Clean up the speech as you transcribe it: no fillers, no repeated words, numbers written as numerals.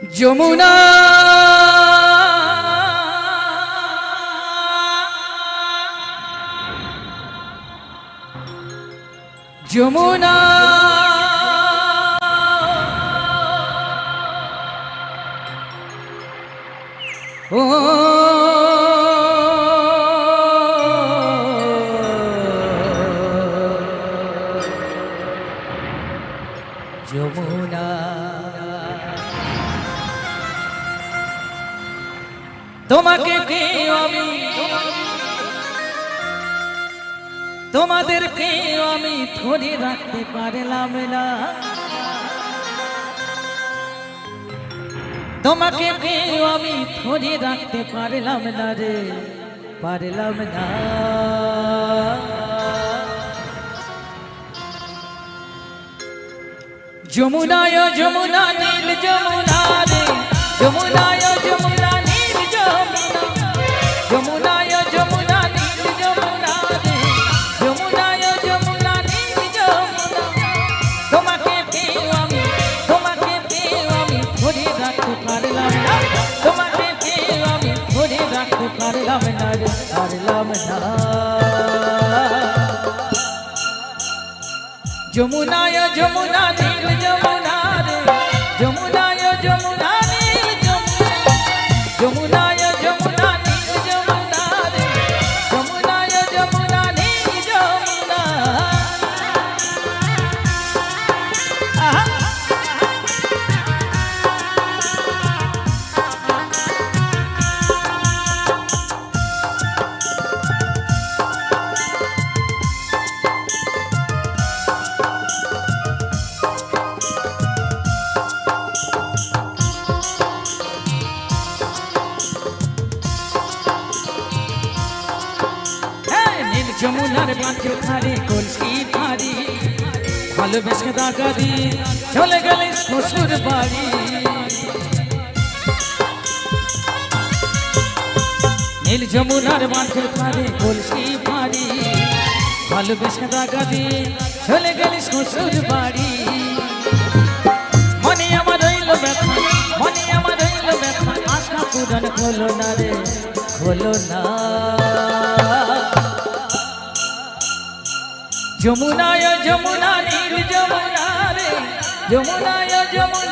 যমুনা যমুনা ও যমুনা তোমাকে কে আমি তোমাদেরকে আমি ধরে রাখতে পারলাম না তোমাকে কে আমি ধরে রাখতে পারলাম না রে পারলাম না যমুনায় যমুনা নীল যমুনা রে যমুনায় যমুনা নীল যমুনা যমুনায় যমুনা নীল যমুনা রে যমুনায় যমুনা নীল যমুনা তোমাকে পেয়ে আমি ধরে রাখতে পারলাম না তোমাকে পেয়ে আমি ধরে রাখতে পারলাম না রে পারলাম না যমুনায় যমুনা নীল যমুনা রে যমুনায় যমুনা নীল যমুনা যমুনায় যমুনা নীল যমুনা রে যমুনায় যমুনা নীল যমুনা যমুনার বাঁকের ধারে কলসি ভারী ভালোবেসে দাগা দিয়ে চলে গেলে শ্বশুর বাড়ি নীল যমুনার বাঁকের ধারে কলসি ভারী ভালোবেসে দাগা দিয়ে চলে গেলে শ্বশুর বাড়ি মনে আমার রইল ব্যথা মনে আমার রইল ব্যথা আশা পূরণ হলো না রে হলো না যমুনায় যমুনা নীল যমুনা রে যমুনায় যমুনা